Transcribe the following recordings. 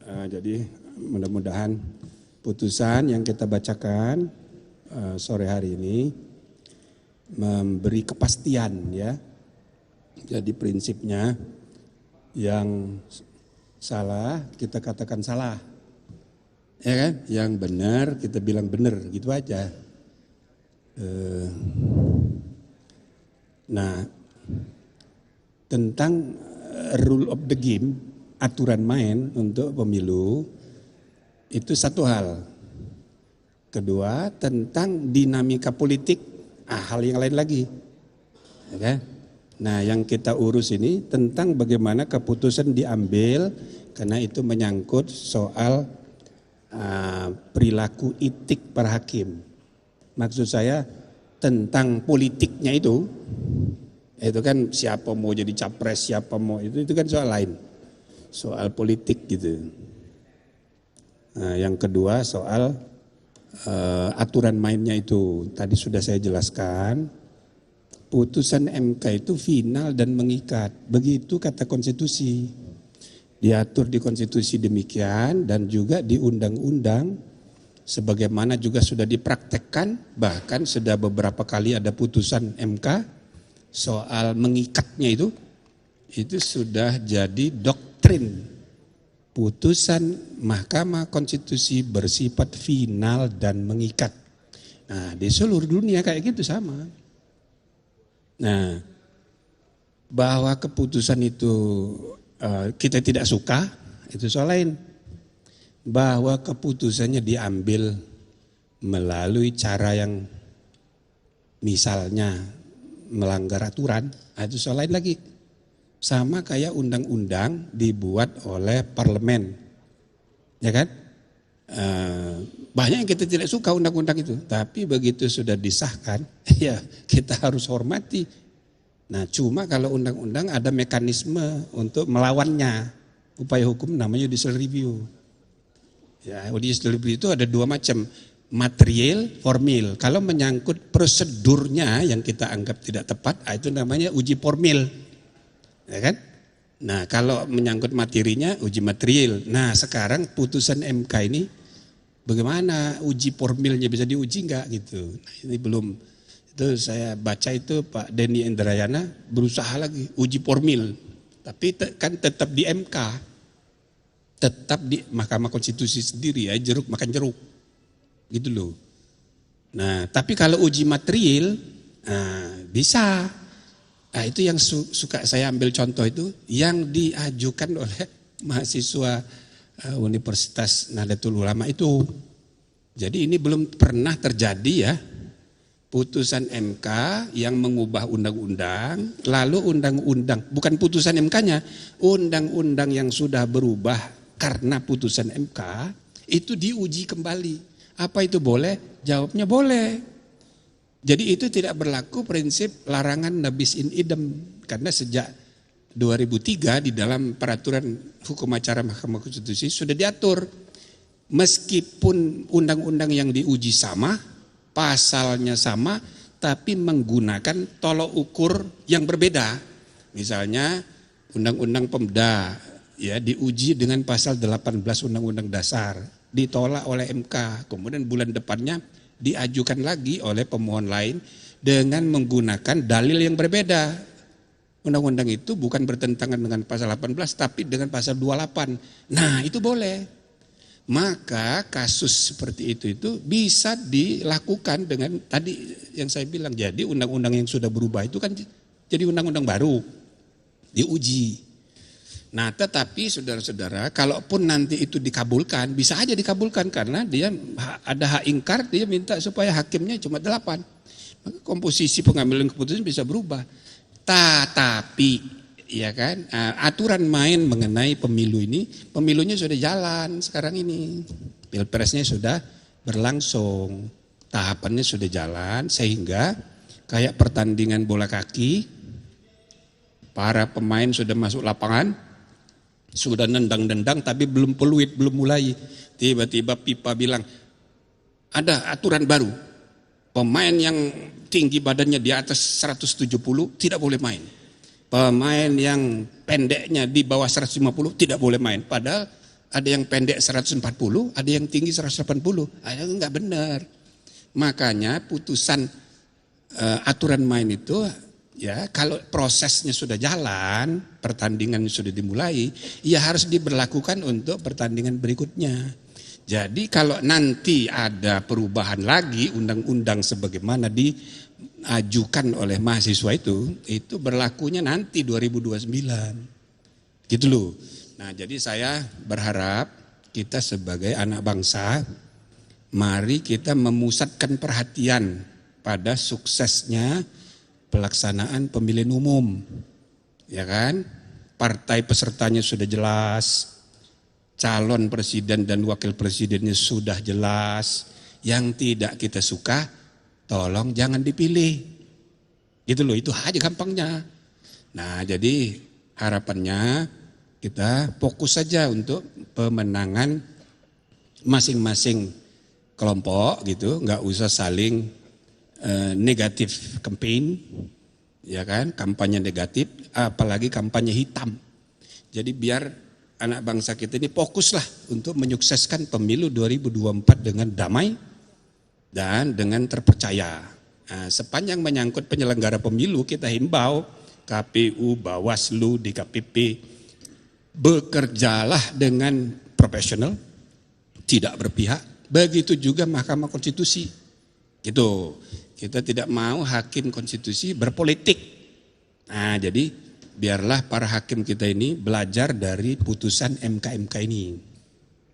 Jadi mudah-mudahan putusan yang kita bacakan sore hari ini memberi kepastian ya. Jadi prinsipnya yang salah kita katakan salah, ya kan? Yang benar kita bilang benar, gitu aja. Nah, tentang rule of the game, aturan main untuk pemilu, itu satu hal. Kedua, tentang dinamika politik, hal yang lain lagi. Okay? Nah, yang kita urus ini tentang bagaimana keputusan diambil, karena itu menyangkut soal perilaku etik para hakim. Maksud saya tentang politiknya itu kan siapa mau jadi capres, siapa mau itu kan soal lain. Soal politik gitu. Nah, yang kedua soal aturan mainnya itu tadi sudah saya jelaskan. Putusan MK itu final dan mengikat. Begitu kata konstitusi. Diatur di konstitusi demikian dan juga di undang-undang sebagaimana juga sudah dipraktekkan, bahkan sudah beberapa kali ada putusan MK soal mengikatnya itu sudah jadi doktrin. Putusan Mahkamah Konstitusi bersifat final dan mengikat. Nah, di seluruh dunia kayak gitu sama. Nah, bahwa keputusan itu kita tidak suka, itu soal lain. Bahwa keputusannya diambil melalui cara yang misalnya melanggar aturan, itu soal lain lagi. Sama kayak undang-undang dibuat oleh parlemen, ya kan? Banyak yang kita tidak suka undang-undang itu, tapi begitu sudah disahkan, ya kita harus hormati. Nah, cuma kalau undang-undang ada mekanisme untuk melawannya, upaya hukum namanya judicial review. Ya, judicial review itu ada dua macam, material, formil. Kalau menyangkut prosedurnya yang kita anggap tidak tepat, itu namanya uji formil. Ya kan? Nah, kalau menyangkut materinya uji material. Nah, sekarang putusan MK ini bagaimana uji formilnya, bisa diuji enggak gitu. Nah, ini belum, itu saya baca itu Pak Denny Indrayana berusaha lagi uji formil. Tapi kan tetap di MK. Tetap di Mahkamah Konstitusi sendiri ya, jeruk makan jeruk. Gitu loh. Nah, tapi kalau uji material bisa. Nah, itu yang suka saya ambil contoh itu yang diajukan oleh mahasiswa Universitas Nahdlatul Ulama itu. Jadi ini belum pernah terjadi ya, putusan MK yang mengubah undang-undang, lalu undang-undang, bukan putusan MK-nya, undang-undang yang sudah berubah karena putusan MK, itu diuji kembali. Apa itu boleh? Jawabnya boleh. Jadi itu tidak berlaku prinsip larangan nabis in idem, karena sejak 2003 di dalam peraturan hukum acara Mahkamah Konstitusi sudah diatur. Meskipun undang-undang yang diuji sama, pasalnya sama, tapi menggunakan tolok ukur yang berbeda. Misalnya Undang-Undang Pemda ya diuji dengan pasal 18 Undang-Undang Dasar, ditolak oleh MK. Kemudian bulan depannya diajukan lagi oleh pemohon lain dengan menggunakan dalil yang berbeda. Undang-undang itu bukan bertentangan dengan pasal 18 tapi dengan pasal 28. Nah, itu boleh. Maka kasus seperti itu bisa dilakukan dengan tadi yang saya bilang. Jadi undang-undang yang sudah berubah itu kan jadi undang-undang baru, diuji. Nah, tetapi saudara-saudara, kalaupun nanti itu dikabulkan, bisa aja dikabulkan karena dia ada hak ingkar, dia minta supaya hakimnya cuma 8. Maka komposisi pengambilan keputusan bisa berubah. Tetapi ya kan, aturan main mengenai pemilu ini, pemilunya sudah jalan sekarang ini. Pilpresnya sudah berlangsung, tahapannya sudah jalan sehingga kayak pertandingan bola kaki, para pemain sudah masuk lapangan, sudah nendang-nendang tapi belum peluit, belum mulai. Tiba-tiba pipa bilang, ada aturan baru. Pemain yang tinggi badannya di atas 170 tidak boleh main. Pemain yang pendeknya di bawah 150 tidak boleh main. Padahal Ada yang pendek 140, ada yang tinggi 180. Ada nggak benar. Makanya putusan aturan main itu ya kalau prosesnya sudah jalan, pertandingan sudah dimulai, ya harus diberlakukan untuk pertandingan berikutnya. Jadi kalau nanti ada perubahan lagi undang-undang sebagaimana diajukan oleh mahasiswa itu berlakunya nanti 2029. Gitu loh. Nah, jadi saya berharap kita sebagai anak bangsa, mari kita memusatkan perhatian pada suksesnya pelaksanaan pemilihan umum. Ya kan? Partai pesertanya sudah jelas, calon presiden dan wakil presidennya sudah jelas. Yang tidak kita suka, tolong jangan dipilih. Gitu loh, itu aja gampangnya. Nah, jadi harapannya kita fokus saja untuk pemenangan masing-masing kelompok gitu, nggak usah saling negatif campaign, ya kan, kampanye negatif, apalagi kampanye hitam. Jadi biar anak bangsa kita ini fokuslah untuk menyukseskan pemilu 2024 dengan damai dan dengan terpercaya. Nah, sepanjang menyangkut penyelenggara pemilu kita himbau KPU, Bawaslu, DKPP, bekerjalah dengan profesional, tidak berpihak. Begitu juga Mahkamah Konstitusi. Gitu. Kita tidak mau hakim konstitusi berpolitik. Nah, jadi biarlah para hakim kita ini belajar dari putusan MK-MK ini.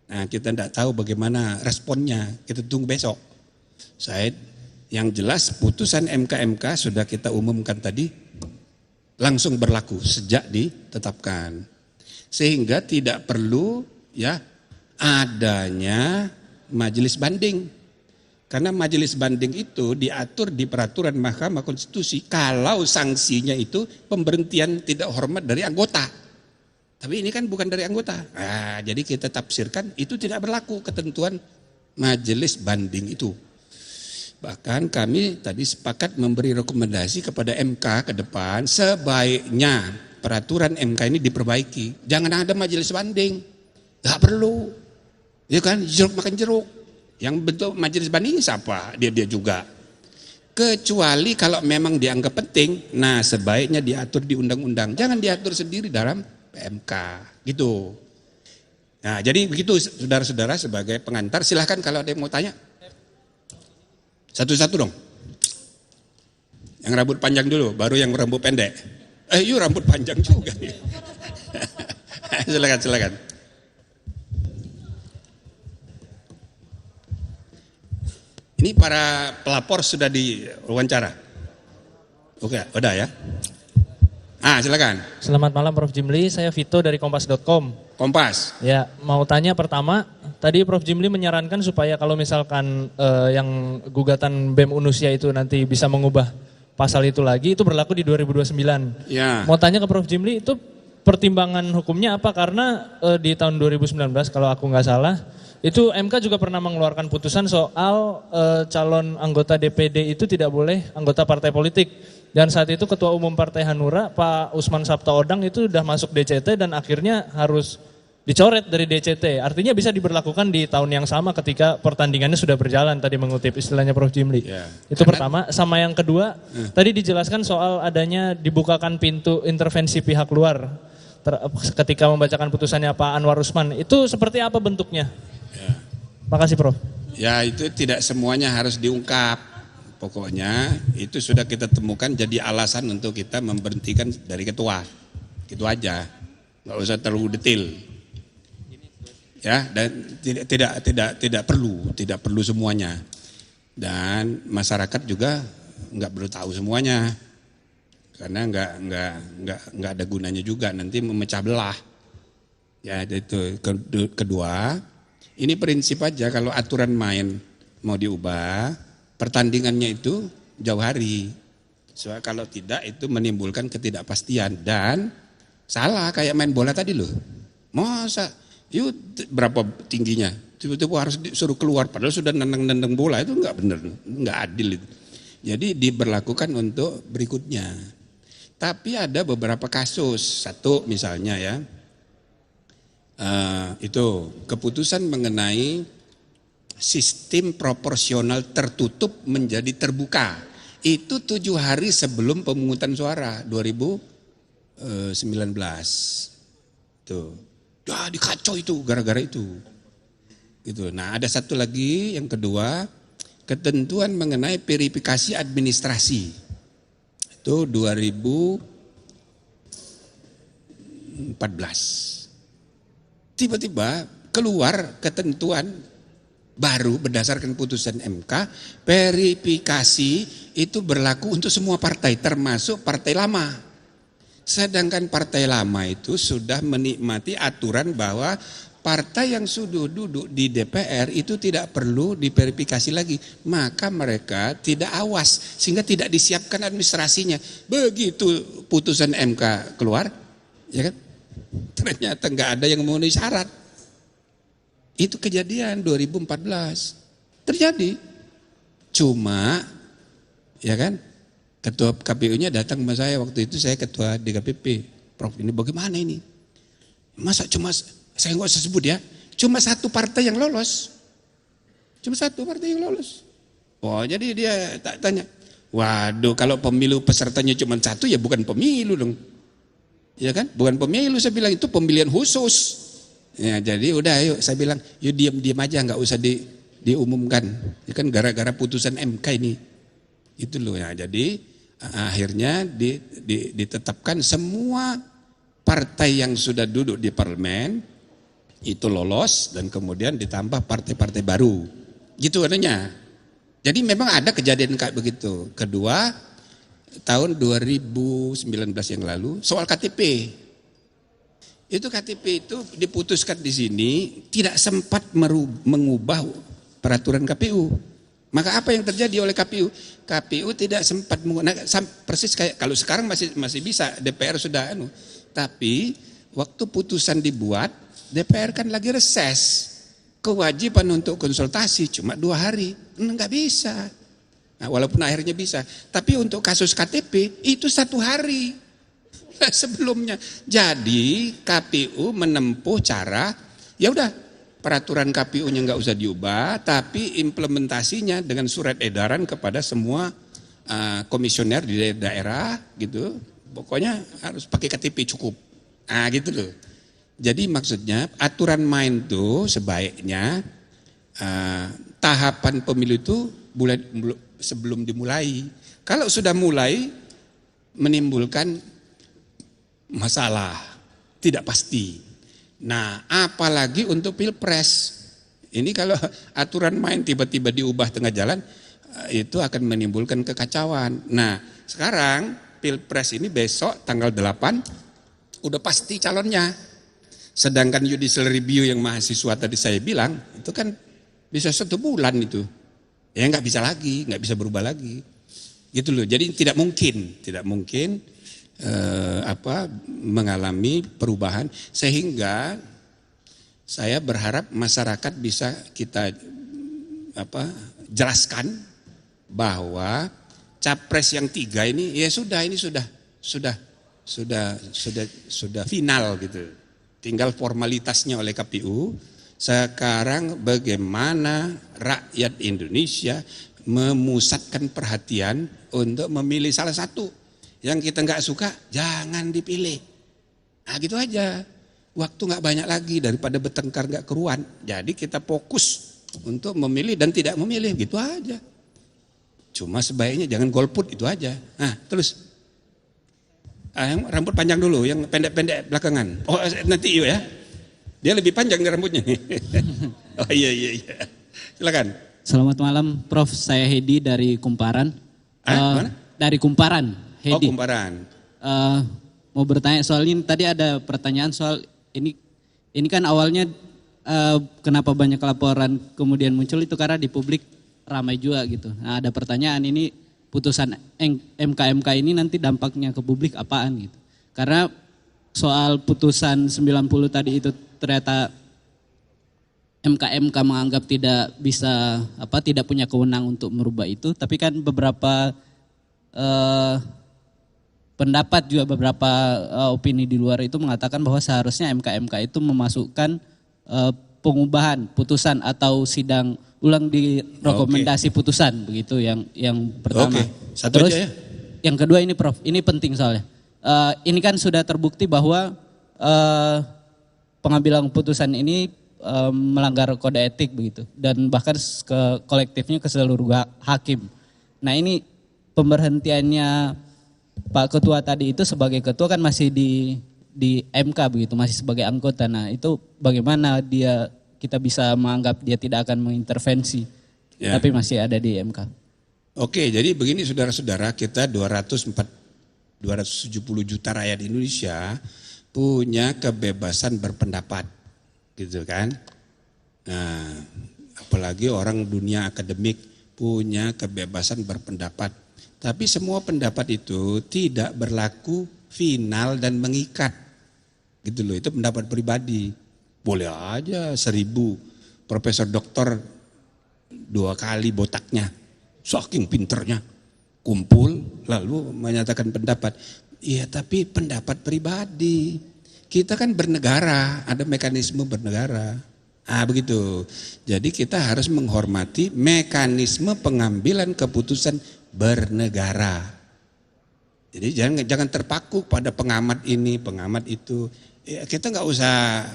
Nah, kita tidak tahu bagaimana responnya. Kita tunggu besok. Saya yang jelas putusan MK-MK sudah kita umumkan tadi langsung berlaku sejak ditetapkan. Sehingga tidak perlu ya adanya majelis banding. Karena majelis banding itu diatur di peraturan Mahkamah Konstitusi kalau sanksinya itu pemberhentian tidak hormat dari anggota. Tapi ini kan bukan dari anggota. Nah, jadi kita tafsirkan itu tidak berlaku ketentuan majelis banding itu. Bahkan kami tadi sepakat memberi rekomendasi kepada MK ke depan sebaiknya peraturan MK ini diperbaiki. Jangan ada majelis banding. Gak perlu. Ya kan, jeruk makan jeruk. Yang bentuk majelis banding siapa? Dia juga. Kecuali kalau memang dianggap penting, nah sebaiknya diatur di undang-undang. Jangan diatur sendiri dalam PMK. Gitu. Nah, jadi begitu saudara-saudara sebagai pengantar. Silahkan kalau ada yang mau tanya. Satu-satu dong. Yang rambut panjang dulu, baru yang rambut pendek. Yuk rambut panjang juga. Silakan. Ini para pelapor sudah diwawancara. Oke, udah ya. Silakan. Selamat malam Prof. Jimli, saya Vito dari kompas.com. Kompas. Ya, mau tanya pertama, tadi Prof. Jimli menyarankan supaya kalau misalkan yang gugatan BEM Unusia itu nanti bisa mengubah pasal itu lagi, itu berlaku di 2029. Ya. Mau tanya ke Prof. Jimli, itu pertimbangan hukumnya apa? Karena di tahun 2019 kalau aku nggak salah, itu MK juga pernah mengeluarkan putusan soal calon anggota DPD itu tidak boleh anggota partai politik. Dan saat itu Ketua Umum Partai Hanura, Pak Usman Sabtaodang itu sudah masuk DCT dan akhirnya harus dicoret dari DCT. Artinya bisa diberlakukan di tahun yang sama ketika pertandingannya sudah berjalan, tadi mengutip istilahnya Prof. Jimli. Ya. Itu pertama. Sama yang kedua, tadi dijelaskan soal adanya dibukakan pintu intervensi pihak luar ketika membacakan putusannya Pak Anwar Usman. Itu seperti apa bentuknya? Ya. Makasih Prof. Ya, itu tidak semuanya harus diungkap. Pokoknya itu sudah kita temukan jadi alasan untuk kita memberhentikan dari ketua. Gitu aja. Nggak usah terlalu detail. Ya, dan tidak perlu semuanya. Dan masyarakat juga nggak perlu tahu semuanya. Karena nggak ada gunanya juga, nanti memecah belah. Ya, itu kedua. Ini prinsip aja, kalau aturan main mau diubah, pertandingannya itu jauh hari. Soalnya kalau tidak itu menimbulkan ketidakpastian dan salah kayak main bola tadi loh. Masa yuk berapa tingginya, tiba-tiba harus disuruh keluar padahal sudah nendang-nendang bola, itu nggak benar, nggak adil itu. Jadi diberlakukan untuk berikutnya. Tapi ada beberapa kasus, satu misalnya ya, itu keputusan mengenai sistem proporsional tertutup menjadi terbuka. Itu 7 hari sebelum pemungutan suara 2019. Tuh. Ya dikacau itu gara-gara itu. Gitu. Nah, ada satu lagi yang kedua, ketentuan mengenai verifikasi administrasi. Itu 2014. Tiba-tiba keluar ketentuan baru berdasarkan putusan MK, verifikasi itu berlaku untuk semua partai termasuk partai lama. Sedangkan partai lama itu sudah menikmati aturan bahwa partai yang sudah duduk di DPR itu tidak perlu diverifikasi lagi. Maka mereka tidak awas sehingga tidak disiapkan administrasinya. Begitu putusan MK keluar, ya kan? Ternyata nggak ada yang memenuhi syarat. Itu kejadian 2014. Terjadi. Cuma, ya kan, ketua KPU-nya datang sama saya, waktu itu saya ketua DKPP. Prof, ini bagaimana ini? Masa cuma, saya nggak usah sebut ya, cuma satu partai yang lolos. Cuma satu partai yang lolos. Oh, jadi dia tanya, waduh kalau pemilu pesertanya cuma satu ya bukan pemilu dong. Ya kan, bukan pemilu, saya bilang itu pemilihan khusus. Ya, jadi udah ayo saya bilang, yuk diam-diam aja nggak usah diumumkan. Ya kan gara-gara putusan MK ini. Itu loh ya. Jadi akhirnya ditetapkan semua partai yang sudah duduk di parlemen itu lolos dan kemudian ditambah partai-partai baru. Gitu adanya. Jadi memang ada kejadian kayak begitu. Kedua, tahun 2019 yang lalu soal KTP. Itu KTP itu diputuskan di sini tidak sempat mengubah peraturan KPU. Maka apa yang terjadi oleh KPU? KPU tidak sempat menggunakan, persis kayak kalau sekarang masih bisa, DPR sudah tapi waktu putusan dibuat, DPR kan lagi reses. Kewajiban untuk konsultasi cuma 2 hari, enggak bisa. Nah, walaupun akhirnya bisa, tapi untuk kasus KTP itu 1 hari. Sebelumnya. Jadi KPU menempuh cara, ya udah peraturan KPU-nya nggak usah diubah, tapi implementasinya dengan surat edaran kepada semua komisioner di daerah gitu. Pokoknya harus pakai KTP cukup. Nah gitu loh. Jadi maksudnya aturan main tuh sebaiknya tahapan pemilu itu sebelum dimulai. Kalau sudah mulai menimbulkan masalah, tidak pasti. Nah, apalagi untuk pilpres. Ini kalau aturan main tiba-tiba diubah tengah jalan, itu akan menimbulkan kekacauan. Nah, sekarang pilpres ini besok tanggal 8, udah pasti calonnya. Sedangkan judicial review yang mahasiswa tadi saya bilang, itu kan bisa 1 bulan itu. Ya nggak bisa lagi, nggak bisa berubah lagi. Gitu loh, jadi tidak mungkin mengalami perubahan, sehingga saya berharap masyarakat bisa kita jelaskan bahwa capres yang 3 ini ya sudah final gitu, tinggal formalitasnya oleh KPU. Sekarang bagaimana rakyat Indonesia memusatkan perhatian untuk memilih salah satu. Yang kita nggak suka jangan dipilih. Nah gitu aja. Waktu nggak banyak lagi daripada bertengkar nggak keruan. Jadi kita fokus untuk memilih dan tidak memilih, gitu aja. Cuma sebaiknya jangan golput, itu aja. Nah terus yang rambut panjang dulu, yang pendek-pendek belakangan. Oh nanti yuk ya. Dia lebih panjang rambutnya. Oh iya. Silakan. Selamat malam, Prof. Saya Hedi dari Kumparan. Mana? Dari Kumparan. Hedi. Oh Kumparan. Mau bertanya soal ini, tadi ada pertanyaan soal ini kan awalnya kenapa banyak laporan kemudian muncul itu karena di publik ramai juga gitu. Nah ada pertanyaan, ini putusan MK ini nanti dampaknya ke publik apaan gitu. Karena soal putusan 90 tadi itu ternyata MK menganggap tidak bisa tidak punya kewenangan untuk merubah itu, tapi kan beberapa pendapat juga beberapa opini di luar itu mengatakan bahwa seharusnya MK itu memasukkan pengubahan putusan atau sidang ulang di rekomendasi putusan begitu yang pertama. Satu Terus aja ya. yang kedua ini Prof, ini penting soalnya. Ini kan sudah terbukti bahwa pengambilan putusan ini melanggar kode etik begitu dan bahkan kolektifnya ke seluruh hakim. Nah ini pemberhentiannya Pak Ketua tadi itu sebagai ketua kan masih di MK begitu, masih sebagai anggota. Nah itu bagaimana kita bisa menganggap dia tidak akan mengintervensi, tapi masih ada di MK. Oke, jadi begini saudara-saudara, kita 270 juta rakyat Indonesia punya kebebasan berpendapat, gitu kan. Nah, apalagi orang dunia akademik punya kebebasan berpendapat. Tapi semua pendapat itu tidak berlaku final dan mengikat. Gitu loh, itu pendapat pribadi. Boleh aja 1000 profesor doktor 2 kali botaknya, saking pinternya, kumpul lalu menyatakan pendapat. Iya tapi pendapat pribadi. Kita kan bernegara, ada mekanisme bernegara. Begitu. Jadi kita harus menghormati mekanisme pengambilan keputusan bernegara. Jadi jangan terpaku pada pengamat ini, pengamat itu. Ya, kita nggak usah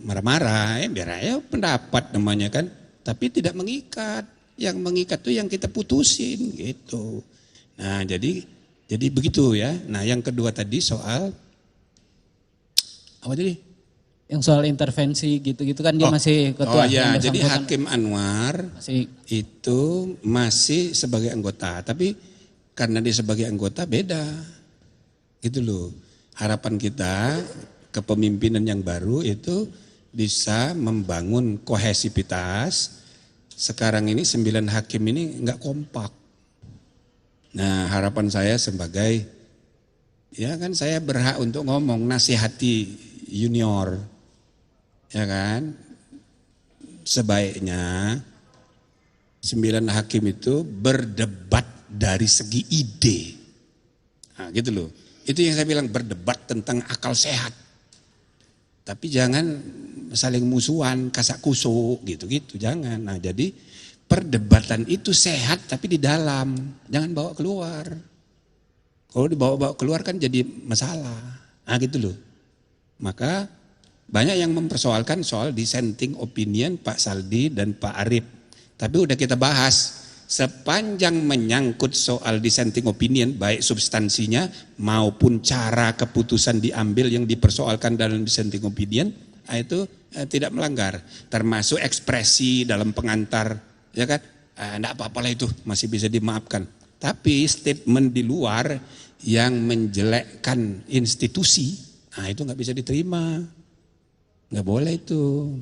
marah-marah, biar aja pendapat namanya kan, tapi tidak mengikat. Yang mengikat tuh yang kita putusin gitu. Nah jadi begitu ya. Nah yang kedua tadi soal apa tadi? Yang soal intervensi gitu-gitu kan dia masih ketua. Oh ya, jadi Hakim Anwar itu masih sebagai anggota, tapi karena dia sebagai anggota beda, gitu loh. Harapan kita kepemimpinan yang baru itu bisa membangun kohesivitas. Sekarang ini 9 hakim ini enggak kompak. Nah harapan saya sebagai, ya kan saya berhak untuk ngomong, nasihati junior, ya kan. Sebaiknya 9 hakim itu berdebat dari segi ide. Nah gitu loh. Itu yang saya bilang, berdebat tentang akal sehat. Tapi jangan saling musuhan, kasak kusuk gitu-gitu, jangan. Nah jadi perdebatan itu sehat tapi di dalam, jangan bawa keluar. Kalau dibawa-bawa keluar kan jadi masalah. Nah gitu loh. Maka banyak yang mempersoalkan soal dissenting opinion Pak Saldi dan Pak Arief. Tapi udah kita bahas. Sepanjang menyangkut soal dissenting opinion, baik substansinya maupun cara keputusan diambil yang dipersoalkan dalam dissenting opinion, itu tidak melanggar. Termasuk ekspresi dalam pengantar, ya kan? Enggak apa-apalah itu, masih bisa dimaafkan. Tapi statement di luar yang menjelekkan institusi, itu nggak bisa diterima, nggak boleh itu.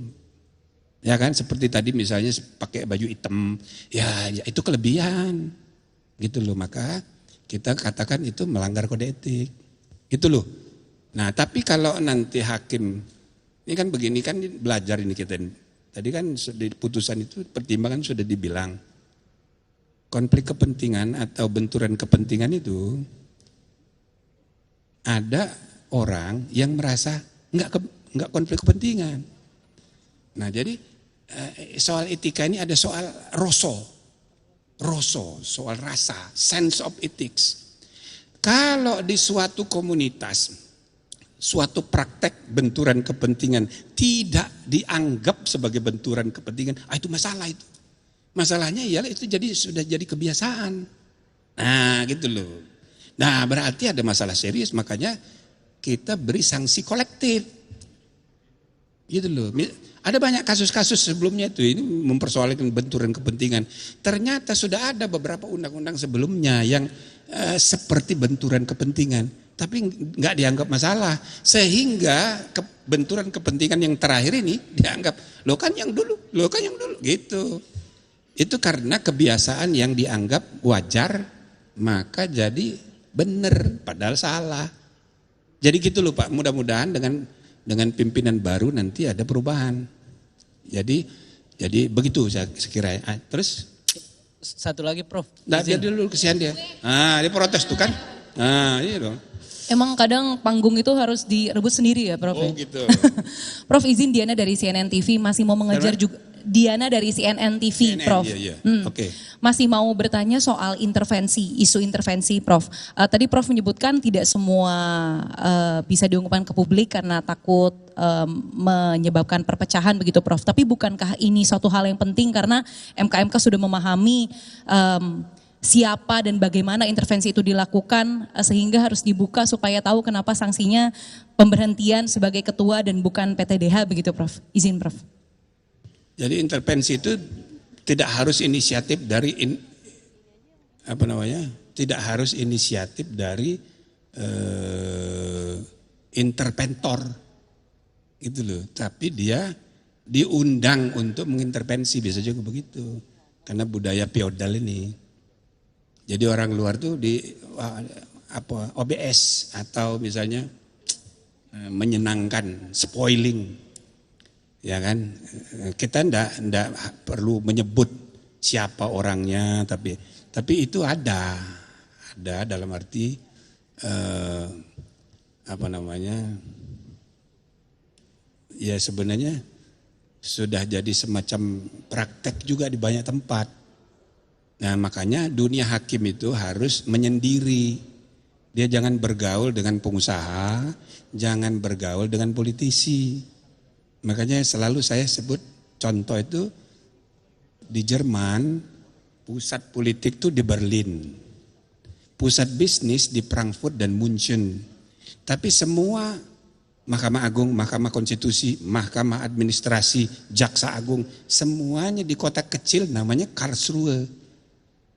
Ya kan, seperti tadi misalnya pakai baju hitam, ya itu kelebihan, gitu loh. Maka kita katakan itu melanggar kode etik, gitu loh. Nah tapi kalau nanti hakim, ini kan begini kan belajar ini kita. Tadi kan di putusan itu pertimbangan sudah dibilang, konflik kepentingan atau benturan kepentingan itu ada orang yang merasa nggak konflik kepentingan. Nah jadi soal etika ini ada soal roso, soal rasa, sense of ethics. Kalau di suatu komunitas, suatu praktek benturan kepentingan tidak dianggap sebagai benturan kepentingan, itu masalah itu. Masalahnya ialah itu sudah jadi kebiasaan. Nah gitu loh. Nah berarti ada masalah serius, makanya kita beri sanksi kolektif. Gitu loh. Ada banyak kasus-kasus sebelumnya itu ini mempersoalkan benturan kepentingan. Ternyata sudah ada beberapa undang-undang sebelumnya yang seperti benturan kepentingan, tapi nggak dianggap masalah. Sehingga benturan kepentingan yang terakhir ini dianggap lo kan yang dulu, gitu. Itu karena kebiasaan yang dianggap wajar, maka jadi benar padahal salah. Jadi gitu loh Pak. Mudah-mudahan dengan pimpinan baru nanti ada perubahan. Jadi begitu saya kira. Terus satu lagi Prof. Nah, dia dulu kesian dia. Dia protes tuh kan. Iya dong. Emang kadang panggung itu harus direbut sendiri ya Prof? Oh ya? gitu. Prof izin Diana dari CNN TV masih mau mengejar juga. Diana dari CNN TV, CNN, Prof. iya. Oke. Masih mau bertanya soal intervensi, isu intervensi, Prof. Tadi Prof menyebutkan tidak semua bisa diungkapkan ke publik karena takut menyebabkan perpecahan begitu, Prof. Tapi bukankah ini suatu hal yang penting karena MK sudah memahami siapa dan bagaimana intervensi itu dilakukan sehingga harus dibuka supaya tahu kenapa sanksinya pemberhentian sebagai ketua dan bukan PTDH begitu, Prof. Izin, Prof. Jadi intervensi itu tidak harus inisiatif dari tidak harus inisiatif dari interventor gitu loh, tapi dia diundang untuk mengintervensi, bisa juga begitu karena budaya feodal ini. Jadi orang luar tuh OBS atau misalnya menyenangkan, spoiling. Ya kan, kita ndak perlu menyebut siapa orangnya, tapi itu ada dalam arti ya sebenarnya sudah jadi semacam praktek juga di banyak tempat. Nah makanya dunia hakim itu harus menyendiri, dia jangan bergaul dengan pengusaha, jangan bergaul dengan politisi. Makanya selalu saya sebut contoh itu di Jerman, pusat politik itu di Berlin, pusat bisnis di Frankfurt dan München. Tapi semua Mahkamah Agung, Mahkamah Konstitusi, Mahkamah Administrasi, Jaksa Agung, semuanya di kota kecil namanya Karlsruhe.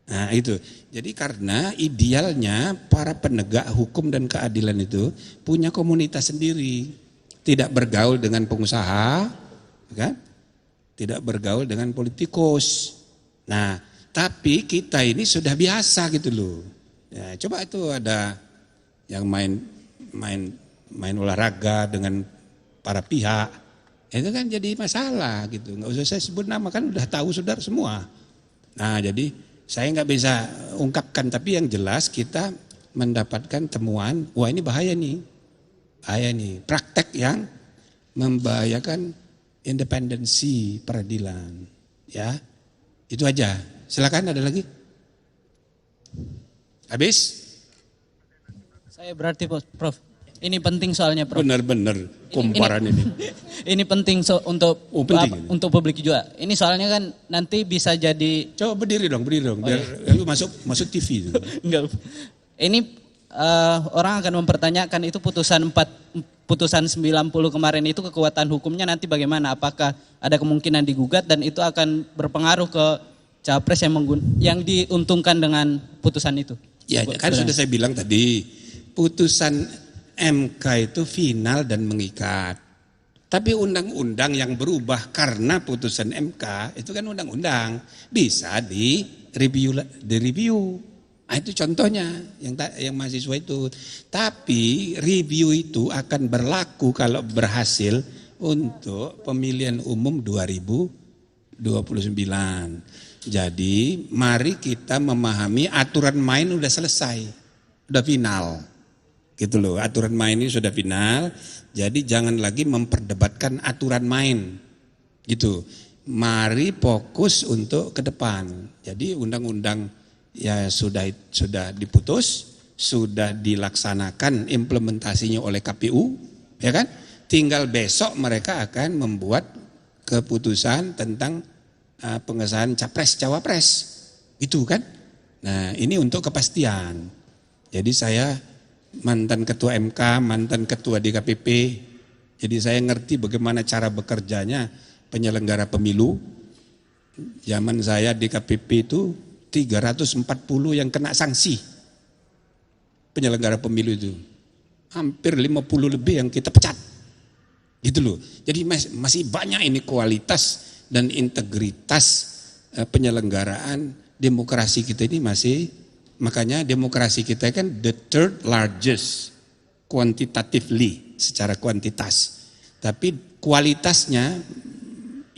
Nah itu, jadi karena idealnya para penegak hukum dan keadilan itu punya komunitas sendiri. Tidak bergaul dengan pengusaha, kan? Tidak bergaul dengan politikus. Nah, tapi kita ini sudah biasa gitu loh. Ya, coba itu ada yang main olahraga dengan para pihak, itu kan jadi masalah gitu. Nggak usah saya sebut nama, kan udah tahu saudara semua. Nah, jadi saya nggak bisa ungkapkan, tapi yang jelas kita mendapatkan temuan, wah ini bahaya nih. Praktek yang membahayakan independensi peradilan, ya itu aja. Silakan, ada lagi? Habis? Saya berarti Prof, ini penting soalnya Prof. Benar-benar kumparan ini. Ini penting untuk publik juga. Ini soalnya kan nanti bisa jadi. Coba berdiri dong, biar lu masuk TV. Enggak. Ini orang akan mempertanyakan itu putusan 90 kemarin itu kekuatan hukumnya nanti bagaimana? Apakah ada kemungkinan digugat dan itu akan berpengaruh ke capres yang diuntungkan dengan putusan itu? Ya kan sudah saya bilang tadi, putusan MK itu final dan mengikat. Tapi undang-undang yang berubah karena putusan MK itu kan undang-undang, bisa direview. Nah, itu contohnya yang mahasiswa itu. Tapi review itu akan berlaku kalau berhasil untuk pemilihan umum 2029. Jadi mari kita memahami aturan main udah selesai, udah final. Gitu loh, aturan main ini sudah final. Jadi jangan lagi memperdebatkan aturan main. Gitu. Mari fokus untuk ke depan. Jadi undang-undang ya sudah diputus, sudah dilaksanakan implementasinya oleh KPU, ya kan? Tinggal besok mereka akan membuat keputusan tentang pengesahan capres cawapres, itu kan? Nah ini untuk kepastian. Jadi saya mantan ketua MK, mantan ketua DKPP, jadi saya ngerti bagaimana cara bekerjanya penyelenggara pemilu. Zaman saya DKPP itu 340 yang kena sanksi penyelenggara pemilu itu, hampir 50 lebih yang kita pecat, gitu loh. Jadi masih banyak ini kualitas dan integritas penyelenggaraan demokrasi kita ini masih, makanya demokrasi kita kan the third largest quantitatively secara kuantitas, tapi kualitasnya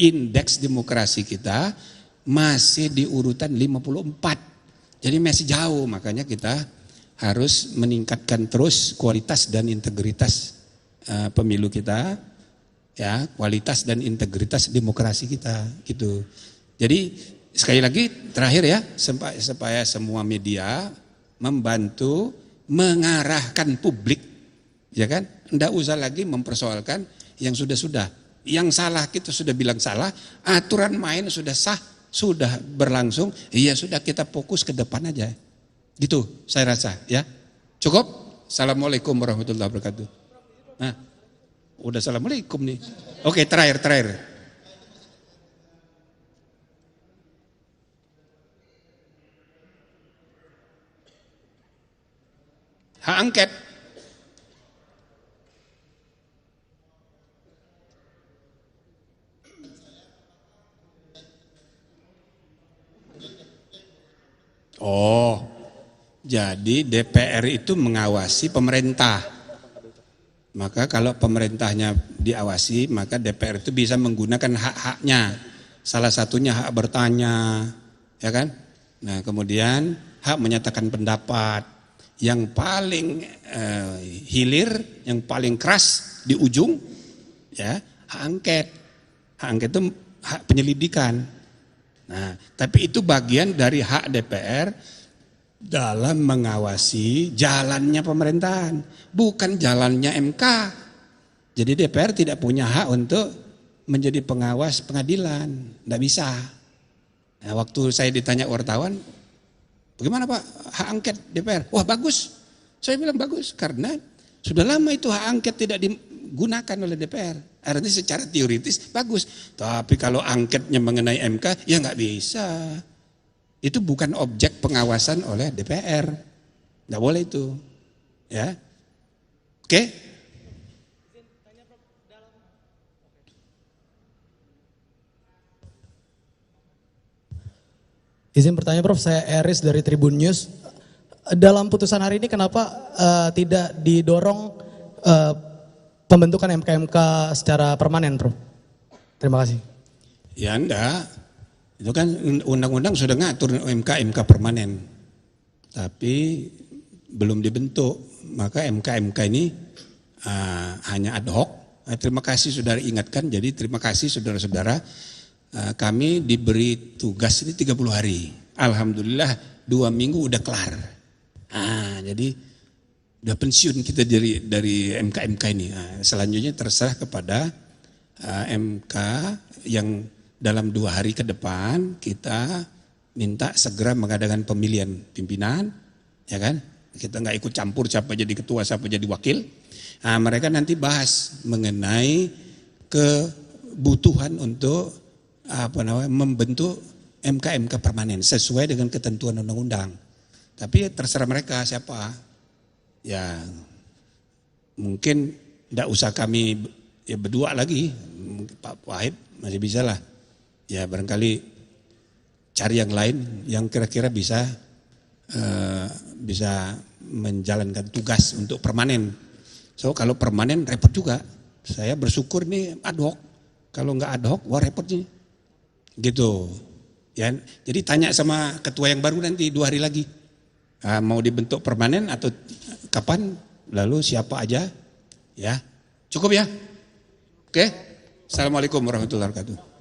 indeks demokrasi kita masih di urutan 54. Jadi masih jauh, makanya kita harus meningkatkan terus kualitas dan integritas pemilu kita, ya, kualitas dan integritas demokrasi kita, gitu. Jadi sekali lagi terakhir ya, supaya semua media membantu mengarahkan publik, ya kan? Nggak usah lagi mempersoalkan yang sudah-sudah. Yang salah kita sudah bilang salah, aturan main sudah sah, sudah berlangsung, ya sudah kita fokus ke depan aja. Gitu saya rasa ya. Cukup? Assalamualaikum warahmatullahi wabarakatuh. Nah, udah assalamualaikum nih. Oke, terakhir. Hak angket. Oh, jadi DPR itu mengawasi pemerintah. Maka kalau pemerintahnya diawasi, maka DPR itu bisa menggunakan hak-haknya. Salah satunya hak bertanya, ya kan? Nah, kemudian hak menyatakan pendapat. Yang paling hilir, yang paling keras di ujung, ya, hak angket. Hak angket itu hak penyelidikan. Nah, tapi itu bagian dari hak DPR dalam mengawasi jalannya pemerintahan, bukan jalannya MK. Jadi DPR tidak punya hak untuk menjadi pengawas pengadilan, tidak bisa. Nah, waktu saya ditanya wartawan, bagaimana Pak hak angket DPR? Wah bagus, saya bilang bagus karena sudah lama itu hak angket tidak digunakan oleh DPR. Artinya secara teoritis bagus, tapi kalau angketnya mengenai MK ya nggak bisa. Itu bukan objek pengawasan oleh DPR, nggak boleh itu, ya. Oke? Izin bertanya Prof, saya Eris dari Tribun News. Dalam putusan hari ini kenapa tidak didorong pembentukan MK-MK secara permanen, Prof? Terima kasih. Ya enggak, itu kan undang-undang sudah ngatur MK permanen, tapi belum dibentuk, maka MK ini hanya ad hoc. Terima kasih saudara ingatkan, jadi terima kasih saudara-saudara, kami diberi tugas ini 30 hari, alhamdulillah 2 minggu udah kelar. Jadi udah pensiun kita dari MK ini. Selanjutnya terserah kepada MK yang dalam 2 hari ke depan kita minta segera mengadakan pemilihan pimpinan, ya kan? Kita nggak ikut campur siapa jadi ketua, siapa jadi wakil. Mereka nanti bahas mengenai kebutuhan untuk membentuk MK permanen sesuai dengan ketentuan undang-undang. Tapi terserah mereka siapa. Ya mungkin tidak usah kami berdua lagi, Pak Wahid masih bisa lah. Ya barangkali cari yang lain yang kira-kira bisa menjalankan tugas untuk permanen. So kalau permanen repot juga. Saya bersyukur nih ad hoc. Kalau nggak ad hoc, wah repot nih. Gitu. Ya, jadi tanya sama ketua yang baru nanti 2 hari lagi. Mau dibentuk permanen atau kapan, lalu siapa aja, ya. Cukup ya? Oke. Assalamualaikum warahmatullahi wabarakatuh.